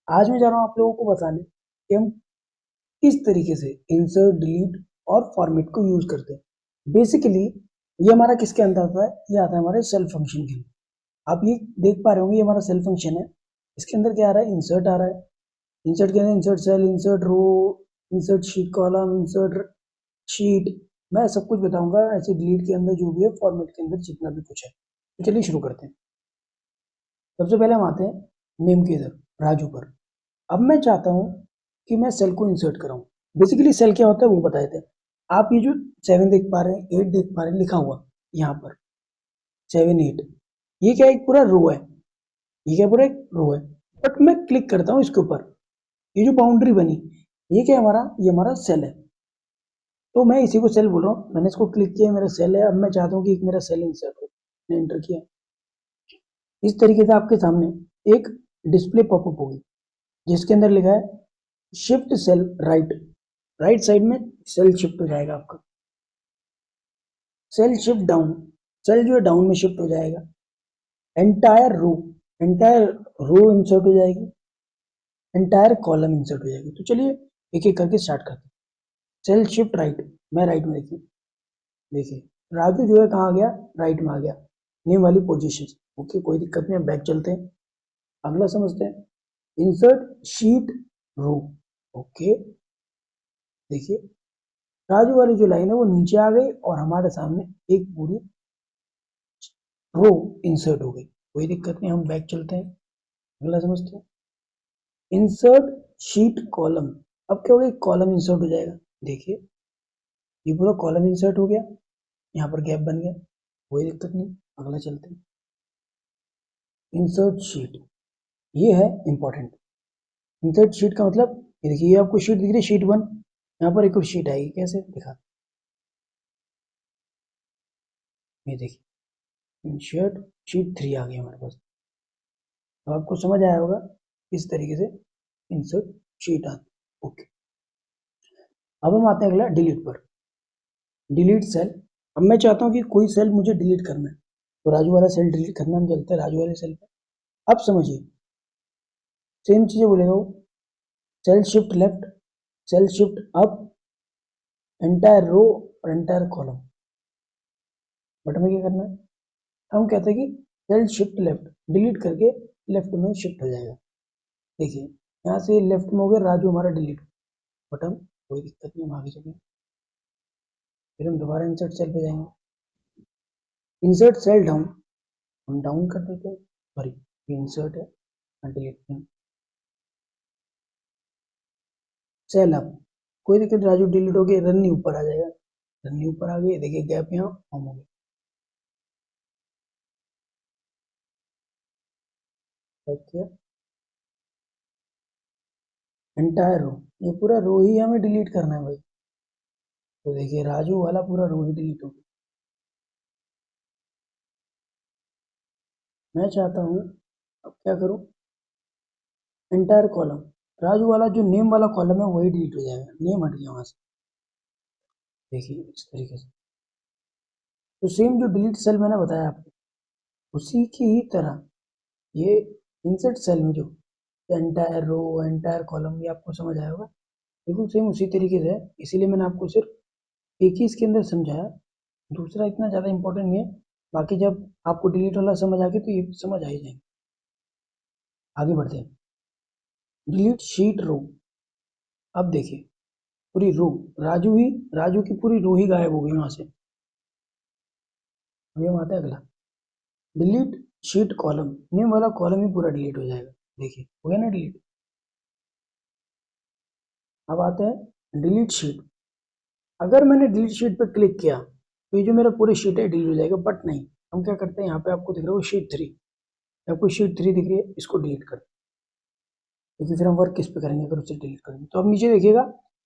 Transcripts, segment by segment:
आज मैं जा रहा हूँ आप लोगों को बताने कि हम किस तरीके से इंसर्ट, डिलीट और फॉर्मेट को यूज करते हैं। बेसिकली ये हमारा किसके अंदर आता है? ये आता है हमारे सेल फंक्शन के अंदर। आप ये देख पा रहे होंगे, ये हमारा सेल फंक्शन है। इसके अंदर क्या आ रहा है? इंसर्ट आ रहा है। इंसर्ट के अंदर insert cell, insert row, insert sheet column, insert sheet, मैं सब कुछ बताऊंगा। ऐसे डिलीट के अंदर जो भी है, फॉर्मेट के अंदर जितना भी कुछ है। तो चलिए शुरू करते हैं। सबसे पहले हम आते हैं नेम के इधर, राजू पर। अब मैं चाहता हूं कि मैं सेल को इंसर्ट कराऊं। बेसिकली सेल क्या होता है वो बताए थे। आप ये जो 7 देख पा रहे हैं, 8 देख पा रहे हैं लिखा हुआ यहाँ पर, 7 8, ये क्या एक पूरा रो है। ये क्या पूरा एक रो है। बट मैं क्लिक करता हूँ इसके ऊपर, ये जो बाउंड्री बनी, ये क्या हमारा? ये हमारा सेल है। तो मैं इसी को सेल बोल रहा हूँ। मैंने इसको क्लिक किया, मेरा सेल है। अब मैं चाहता हूँ कि एक मेरा सेल इंसर्ट हो। मैंने एंटर किया। इस तरीके से आपके सामने एक डिस्प्ले पॉपअप होगी जिसके अंदर लिखा है shift cell right. Right side में सेल शिफ्ट हो जाएगा आपका। सेल शिफ्ट डाउन, सेल जो है डाउन में शिफ्ट हो जाएगा। Entire row, entire row insert हो जाएगी। एंटायर कॉलम इंसर्ट हो जाएगी। तो चलिए एक एक करके स्टार्ट करते हैं। सेल शिफ्ट राइट, मैं राइट में देखिए, देखिए राजू जो है कहाँ आ गया? राइट में आ गया, नेम वाली पोजीशन। ओके, कोई दिक्कत नहीं, बैक चलते हैं, अगला समझते हैं। इंसर्ट शीट रो। ओके, देखिए राजू वाली जो लाइन है वो नीचे आ गई और हमारे सामने एक पूरी रो इंसर्ट हो गई। कोई दिक्कत नहीं, हम बैक चलते हैं, अगला समझते हैं। Insert sheet column. अब क्या होगा? कॉलम इंसर्ट हो जाएगा। देखिए ये पूरा कॉलम इंसर्ट हो गया, यहाँ पर गैप बन गया, कोई दिक्कत नहीं, अगला चलते हैं। इंसर्ट शीट, ये है इंपॉर्टेंट। इंसर्ट शीट का मतलब, ये देखिए, ये आपको शीट दिख रही है, शीट 1। यहाँ पर एक और शीट आएगी, कैसे दिखा, ये देखिए इंसर्ट शीट 3 आ गई हमारे पास। अब आपको समझ आया होगा इस तरीके से इंसर्ट शीट आती है। ओके, अब हम आते हैं अगला डिलीट पर। Delete cell. अब मैं चाहता हूँ कि कोई सेल मुझे डिलीट करना है, तो राजू वाला सेल डिलीट करना, हम चलते हैं राजू वाले सेल पर। अब समझिए, सेम चीजें बोलेगा वो। Cell shift left, cell shift up, entire row और एंटायर कॉलम। बट हमें क्या करना है? हम कहते हैं कि सेल शिफ्ट लेफ्ट, डिलीट करके लेफ्ट में शिफ्ट हो जाएगा। देखिए यहाँ से लेफ्ट में हो गया, राजू हमारा डिलीट। बट हम, कोई दिक्कत नहीं, हम आगे चलेंगे, फिर हम दोबारा इंसर्ट सेल पे जाएंगे। इंसर्ट सेल डाउन, हम डाउन कर देते हैं, सॉरी इंसर्ट है, डिलीट। सेल अप, कोई दिक्कत, राजू डिलीट हो गया, रन ऊपर आ जाएगा। रन ऊपर आ गई, देखिए गैप यहाँ फॉर्म हो गया। एंटायर रो, ये पूरा रो ही हमें डिलीट करना है भाई। तो देखिए राजू वाला पूरा रो ही डिलीट हो गया। मैं चाहता हूँ, अब क्या करूँ? एंटायर कॉलम, राजू वाला जो नेम वाला कॉलम है वही डिलीट हो जाएगा, नेम हट गया वहां से। देखिए इस तरीके से। तो सेम जो डिलीट सेल मैंने बताया आपको, उसी की ही तरह ये इंसर्ट सेल में जो एंटायर रो, एंटायर कॉलम, ये आपको समझ आया होगा। बिल्कुल सेम उसी तरीके से है, इसीलिए मैंने आपको सिर्फ एक ही इसके अंदर समझाया, दूसरा इतना ज़्यादा इंपॉर्टेंट नहीं है। बाकी जब आपको डिलीट वाला समझ आ गया तो ये समझ आ ही जाएंगे। आगे बढ़ते हैं। डिलीट शीट रो। अब देखिए पूरी रो, राजू ही, राजू की पूरी रो ही गायब हो गई वहां से। अभी हम आते हैं अगला, डिलीट शीट कॉलम। नेम वाला कॉलम ही पूरा डिलीट हो जाएगा। देखिए हो गया ना डिलीट। अब आते हैं डिलीट शीट। अगर मैंने डिलीट शीट पर क्लिक किया तो ये जो मेरा पूरी शीट है डिलीट हो जाएगा। बट नहीं, हम क्या करते हैं, यहाँ पे आपको दिख रहा है वो शीट 3, आपको शीट 3 दिख रही है, इसको डिलीट कर। लेकिन फिर हम वर्क किस पे करेंगे अगर उसे डिलीट करेंगे? तो अब नीचे देखिएगा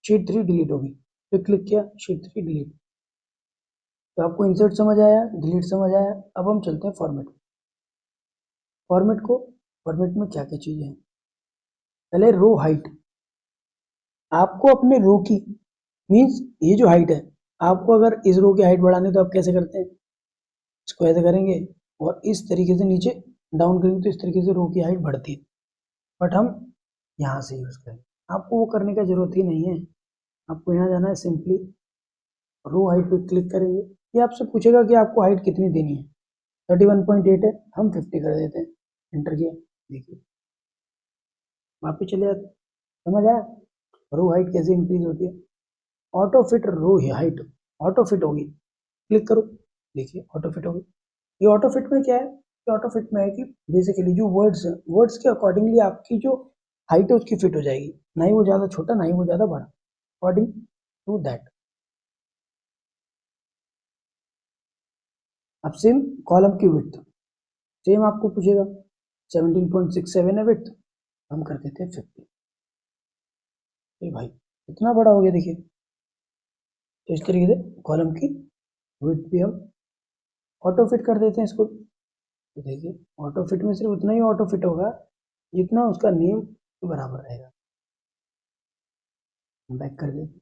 शीट 3 डिलीट होगी, फिर क्लिक किया शीट 3 डिलीट। तो आपको इंसर्ट समझ आया, डिलीट समझ आया। अब हम चलते हैं फॉर्मेट। फॉर्मेट को, फॉर्मेट में क्या क्या चीजें हैं? पहले रो हाइट। आपको अपने रो की, मीन्स ये जो हाइट है, आपको अगर इस रो की हाइट बढ़ानी है तो आप कैसे करते हैं? इसको ऐसे करेंगे और इस तरीके से नीचे डाउन करेंगे तो इस तरीके से रो की हाइट बढ़ती है। बट हम यहाँ से यूज करें। आपको वो करने का जरूरत ही नहीं है। आपको यहाँ जाना है, सिंपली रो हाइट पे क्लिक करेंगे। ये आपसे पूछेगा कि आपको हाइट कितनी देनी है। 31.8 है, हम 50 कर देते हैं, एंटर किया। देखिए वापस चले जाते। समझ आया रो हाइट कैसे इंक्रीज होती है। Auto fit row height auto fit होगी, क्लिक करो। देखिए ऑटो फिट होगी। ये ऑटो फिट में क्या है, ये ऑटो फिट में है कि बेसिकली जो वर्ड्स है, वर्ड्स के अकॉर्डिंगली आपकी जो हाइट है उसकी फिट हो जाएगी, ना ही वो ज़्यादा छोटा ना ही वो ज़्यादा बड़ा, अकॉर्डिंग टू दैट। अब सेम कॉलम की विड्थ सेम आपको पूछेगा, 17.67 है विड्थ, हम कर देते हैं 50। ये भाई इतना बड़ा हो गया देखिए। तो इस तरीके से कॉलम की विड्थ भी हम ऑटो फिट कर देते हैं इसको। तो देखिए ऑटो फिट में सिर्फ उतना ही ऑटो फिट होगा जितना उसका नेम के बराबर रहेगा। बैक कर देते।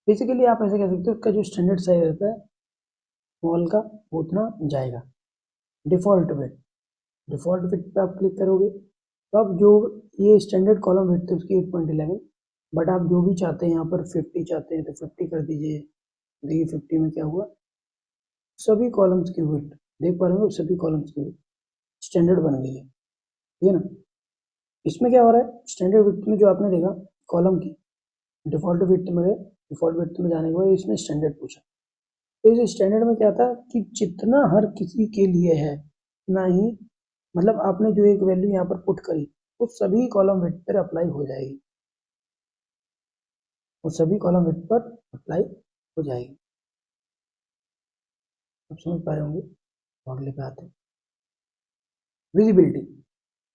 बेसिकली आप ऐसे कह सकते हो उसका जो स्टैंडर्ड साइज रहता है स्मॉल का वो उतना जाएगा। डिफॉल्ट विड्थ, डिफॉल्ट विड्थ पे आप क्लिक करोगे तो आप जो ये स्टैंडर्ड कॉलम विड्थ है उसकी 8.11, बट आप जो भी चाहते हैं यहाँ पर 50 चाहते हैं तो 50 कर दीजिए। देखिए 50 में क्या हुआ, सभी कॉलम्स की विड्थ देख पा रहे हो, सभी कॉलम्स की विड्थ स्टैंडर्ड बन गई है, ठीक है ना। इसमें क्या हो रहा है, स्टैंडर्ड विड्थ में जो आपने देखा कॉलम की, डिफॉल्ट विड्थ में गए, डिफॉल्ट विड्थ में जाने के बाद इसने स्टैंडर्ड पूछा। तो इस स्टैंडर्ड में क्या था कि जितना हर किसी के लिए है उतना ही, मतलब आपने जो एक वैल्यू यहाँ पर पुट करी वो सभी कॉलम विड्थ पर अप्लाई हो जाएगी, वो सभी कॉलम विड्थ पर अप्लाई हो जाएगी। आप समझ पा रहे होंगे। अगले पे आते हैं, विजिबिलिटी,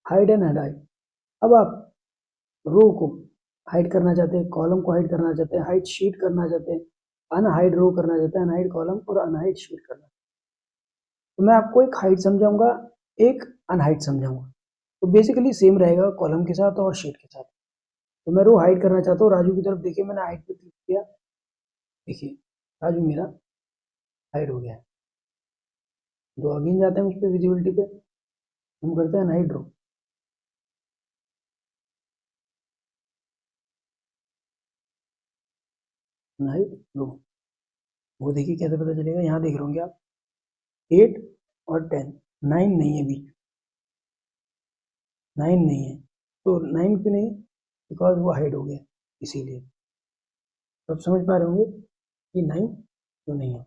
हाइड एंड हाइड। अब आप रो को हाइड करना चाहते हैं, कॉलम को हाइड करना चाहते हैं, हाइड शीट करना चाहते हैं, अनहाइड रो करना चाहते हैं, अनहाइड कॉलम और अनहाइड शीट करना। तो मैं आपको एक हाइड समझाऊंगा, एक अनहाइड समझाऊंगा। तो बेसिकली सेम रहेगा कॉलम के साथ और शीट के साथ। तो मैं रो हाइड करना चाहता हूँ राजू की तरफ, देखिए मैंने हाइड पे क्लिक किया, देखिए राजू मेरा हाइड हो गया है। जो अगेन जाते हैं उस पर विजिबिलिटी पे, हम करते हैं अनहाइड रो। अनहाइड रो, वो देखिए कैसे पता चलेगा, यहाँ देख रहे होंगे आप 8 और 10, 9 नहीं है बीच, 9 नहीं है। तो 9 क्यों नहीं, बिकॉज वो हाइड हो गया इसीलिए। तो आप समझ पा रहे होंगे कि 9 क्यों नहीं है,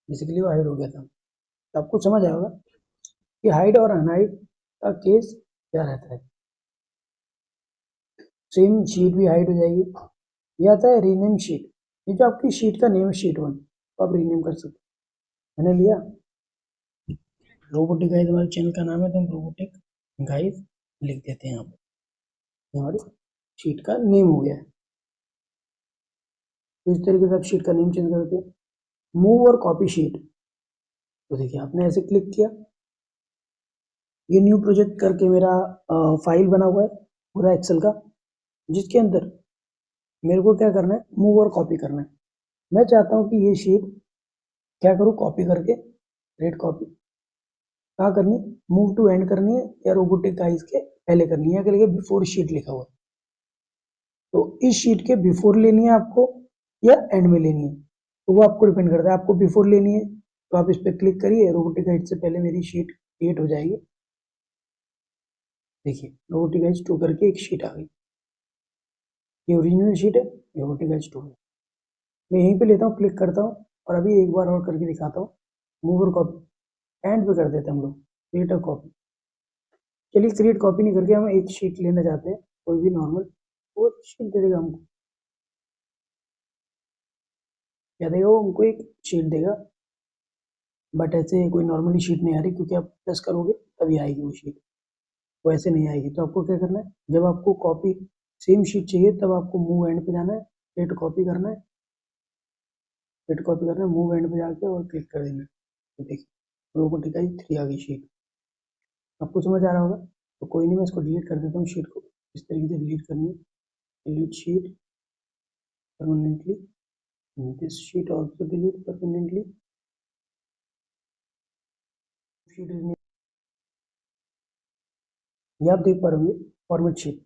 बेसिकली वो हाइड हो गया था। तो आपको समझ आएगा कि हाइड और अनहाइड का केस क्या रहता है। सेम शीट भी हाइड हो जाएगी। ये आता है रीनेम शीट, ये जो आपकी शीट का नेम है शीट 1, तो आप रीनेम कर सकते हैं। मैंने लिया रोबोटिक गाइस, हमारे चैनल का नाम है तो हम रोबोटिक गाइस लिख देते हैं यहाँ पर, हमारी शीट का नेम हो गया है। तो इस तरीके से आप शीट का नेम चेंज करते हैं। मूव और कॉपी शीट, तो देखिए आपने ऐसे क्लिक किया, ये न्यू प्रोजेक्ट करके मेरा फाइल बना हुआ है पूरा एक्सेल का, जिसके अंदर मेरे को क्या करना है, मूव और कॉपी करना है। मैं चाहता हूँ कि ये शीट क्या करूँ, कॉपी करके रेड कॉपी कहाँ करनी, मूव टू एंड करनी है या रोबोटिक गाइस के पहले करनी है, करके बिफोर शीट लिखा हुआ है। तो इस शीट के बिफोर लेनी है आपको या एंड में लेनी है, तो वो आपको डिपेंड करता है। आपको बिफोर लेनी है तो आप इस पर क्लिक करिए, रोबोटिक गाइड से पहले मेरी शीट क्रिएट हो जाएगी। देखिए रोबोटिक गाइड 2 करके एक शीट आ गई, ये ओरिजिनल शीट है, ये रोबोटिक गाइड 2 है। मैं यहीं पे लेता हूँ, क्लिक करता हूँ और अभी एक बार और करके दिखाता हूँ। मूव और कॉपी एंड पे कर देते हैं हम लोग, क्रिएट अ कॉपी। चलिए क्रिएट कॉपी नहीं करके हम एक शीट लेना चाहते हैं, कोई भी नॉर्मल, वो शीट दे देगा हमको, क्या देगा वो हमको, एक शीट देगा। बट ऐसे कोई नॉर्मली शीट नहीं आ रही, क्योंकि आप प्रेस करोगे तभी आएगी वो शीट, वो ऐसे नहीं आएगी। तो आपको क्या करना है, जब आपको कॉपी सेम शीट चाहिए तब आपको मूव एंड पे जाना है, क्रिएट कॉपी करना है, क्रिएट कॉपी करना है, मूव एंड पे जाके और क्लिक कर देना है। तो देखिए रोबोटिक आई 3 आ गई शीट। आपको समझ आ रहा होगा। तो कोई नहीं, मैं इसको डिलीट कर देता हूँ शीट को, इस तरीके से डिलीट करनी है, delete sheet permanently, this sheet also delete permanently, sheet is, ये आप देख पा रहे होंगे फॉर्मेट शीट।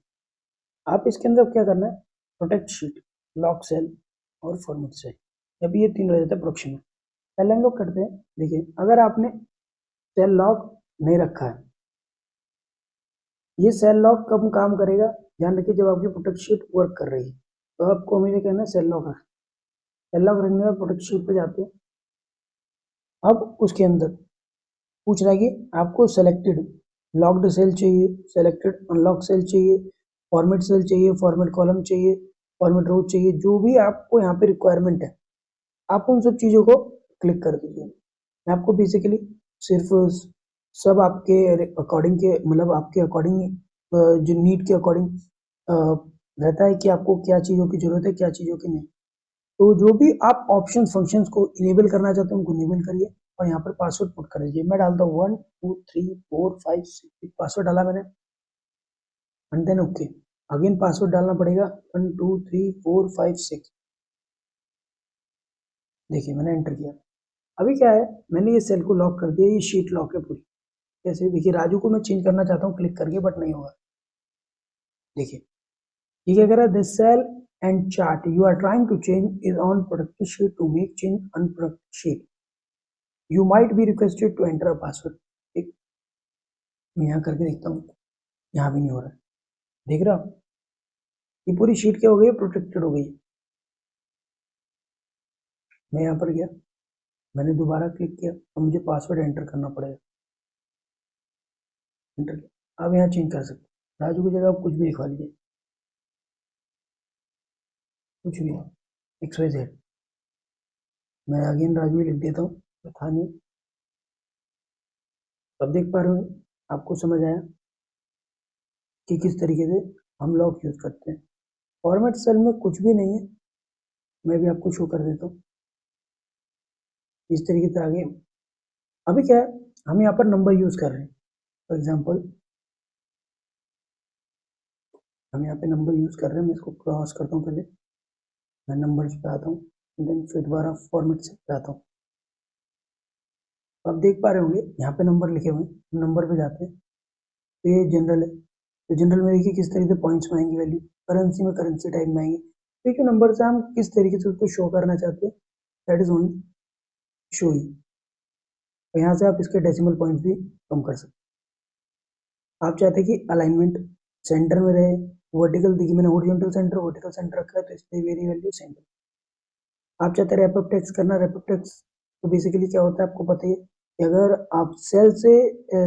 आप इसके अंदर क्या करना है, प्रोटेक्ट शीट, लॉक सेल और फॉर्मेट सेल, जब ये तीन रह जाते हैं प्रोडक्शन में। पहले हम लोग करते हैं, देखिए अगर आपने सेल लॉक नहीं रखा है, ये सेल लॉक कब काम करेगा, ध्यान रखिए जब आपकी प्रोटेक्ट शीट वर्क कर रही है तो आपको हमेशा कहना है सेल लॉक रख। सेल लॉक रखने के बाद प्रोटेक्ट शीट पे जाते हैं। अब उसके अंदर पूछ रहा है कि आपको सेलेक्टेड लॉक्ड सेल चाहिए, सेलेक्टेड अनलॉक सेल चाहिए, फॉर्मेट सेल चाहिए, फॉर्मेट कॉलम चाहिए, फॉर्मेट रो चाहिए, जो भी आपको यहाँ पे रिक्वायरमेंट है आप उन सब चीज़ों को क्लिक कर दीजिए। मैं आपको बेसिकली सिर्फ सब आपके अकॉर्डिंग के, मतलब आपके अकॉर्डिंग जो नीड के अकॉर्डिंग रहता है कि आपको क्या चीज़ों की जरूरत है, क्या चीज़ों की नहीं। तो जो भी आप ऑप्शन फंक्शंस को इनेबल करना चाहते हैं उनको इनेबल करिए और यहाँ पर पासवर्ड पुट कर दीजिए। मैं डालता हूँ 1 2 3 4 5 6, पासवर्ड डाला मैंने and then okay. Again password डालना पड़ेगा 1 2 3 4 5 6। देखिए मैंने एंटर किया। अभी क्या है, मैंने ये सेल को लॉक कर दिया, ये शीट लॉक है पूरी। कैसे, देखिए राजू को मैं चेंज करना चाहता हूँ क्लिक करके, बट नहीं होगा। देखिए ये क्या कर रहा है, this cell and chart you are trying to change is on product sheet, to make change on product sheet you might be requested to enter a password. ठीक, मैं यहाँ करके देखता हूँ, यहाँ भी नहीं हो रहा है। देख रहा हूँ ये पूरी शीट क्या हो गई, प्रोटेक्टेड हो गई। मैं यहाँ पर गया, मैंने दोबारा क्लिक किया, अब मुझे पासवर्ड एंटर करना पड़ेगा। एंटर किया, अब यहाँ चेंज कर सकते। राजू की जगह आप कुछ भी लिखवा लीजिए, कुछ भी XYZ। मैं अगेन राजू लिख देता हूँ, तो था नहीं। अब देख पा रहे हो, आपको समझ आया कि किस तरीके से हम लॉक यूज करते हैं। फॉर्मेट सेल में कुछ भी नहीं है, मैं भी आपको शो कर देता हूँ इस तरीके से। आगे अभी क्या है, हम यहाँ पर नंबर यूज कर रहे हैं। फॉर एग्जाम्पल हम यहाँ पे नंबर यूज कर रहे हैं, मैं इसको क्रॉस करता हूँ। पहले मैं नंबर पे आता हूँ, देन फिर दोबारा फॉर्मेट सेल पे आता हूँ। तो आप देख पा रहे होंगे यहाँ पे नंबर लिखे हुए हैं, नंबर पे जाते हैं तो ये जनरल है। तो जनरल में देखिए किस तरीके से पॉइंट्स में आएंगी वैल्यू, करेंसी में करेंसी टाइप में आएंगे। तो ये नंबर से हम किस तरीके से उसको शो करना चाहते हैं, दैट इज ओनली शोइंग। तो यहाँ से आप इसके डेसिमल पॉइंट्स भी कम कर सकते हैं। आप चाहते हैं कि अलाइनमेंट सेंटर में रहे, वर्टिकल, देखिए मैंने हॉरिजॉन्टल सेंटर वर्टिकल सेंटर रखा है तो इसलिए वेरी वैल्यू सेंटर। आप चाहते हैं रैप टेक्स करना, रैप टेक्स तो बेसिकली क्या होता है आपको पता ही है कि अगर आप सेल से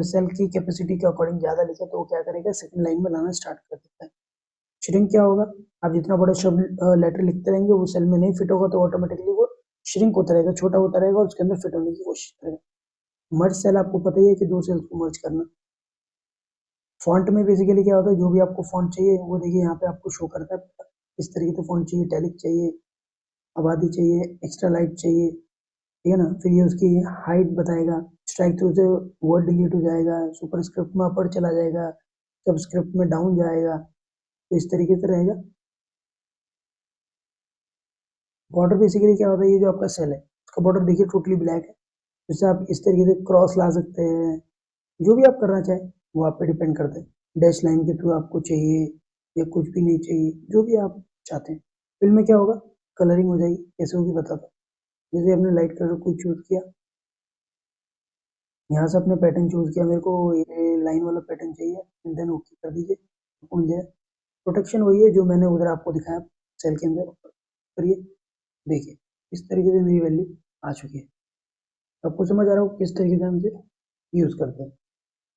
सेल की कैपेसिटी के अकॉर्डिंग ज़्यादा लिखे तो वो क्या करेगा, सेकंड लाइन में लाना स्टार्ट कर देता है। श्रिंक क्या होगा, आप जितना बड़ा शब्द लेटर लिखते रहेंगे वो सेल में नहीं फिट होगा तो ऑटोमेटिकली वो श्रिंक होता रहेगा, छोटा होता रहेगा और उसके अंदर फिट होने की कोशिश करेगा। मर्ज सेल आपको पता ही है कि दो सेल्स को मर्ज करना। फॉन्ट में बेसिकली क्या होता है, जो भी आपको फॉन्ट चाहिए वो देखिए यहाँ पे आपको शो करता है। इस तरीके से फॉन्ट चाहिए, टैलिक चाहिए, आबादी चाहिए, एक्स्ट्रा लाइट चाहिए, ठीक है ना। फिर ये उसकी हाइट बताएगा, स्ट्राइक थ्रू से वर्ड डिलीट हो जाएगा, सुपर स्क्रिप्ट में अपर चला जाएगा, सबस्क्रिप्ट में डाउन जाएगा, तो इस तरीके से रहेगा। बॉर्डर बेसिकली क्या होता है, ये जो आपका सेल है उसका बॉर्डर देखिए टोटली ब्लैक है, जिससे आप इस तरीके से क्रॉस ला सकते हैं। जो भी आप करना चाहें वो आप पे डिपेंड करता है। डैश लाइन के थ्रू आपको चाहिए या कुछ भी नहीं चाहिए, जो भी आप चाहते हैं। फिल में क्या होगा, कलरिंग हो जाएगी, कैसे होगी बताता हूँ। जैसे आपने लाइट कलर को चूज किया, यहाँ से अपने पैटर्न चूज किया, मेरे को ये लाइन वाला पैटर्न चाहिए, एंड देन ओके कर दीजिए, मिल जाए। प्रोटेक्शन वही है जो मैंने उधर आपको दिखाया सेल के अंदर करिए। देखिए इस तरीके से मेरी वैल्यू आ चुकी है। आपको समझ आ रहा हो किस तरीके से हम इसे यूज करते हैं।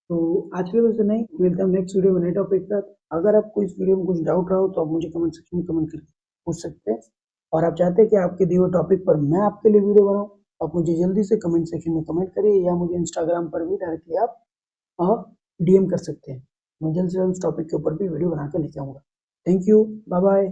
तो आज के लिए बस इतना ही, मिलता हूँ नेक्स्ट वीडियो में नए टॉपिक के साथ। अगर आपको इस वीडियो में कुछ डाउट रहा हो तो आप मुझे कमेंट सेक्शन में कमेंट करके पूछ सकते हैं, और आप चाहते हैं कि आपके दिए हुए टॉपिक पर मैं आपके लिए वीडियो बनाऊं, आप मुझे जल्दी से कमेंट सेक्शन में कमेंट करिए या मुझे इंस्टाग्राम पर भी डायरेक्टली आप DM कर सकते हैं। मैं जल्द से जल्द उस टॉपिक के ऊपर भी वीडियो बना के लेके आऊँगा। Thank you, bye bye.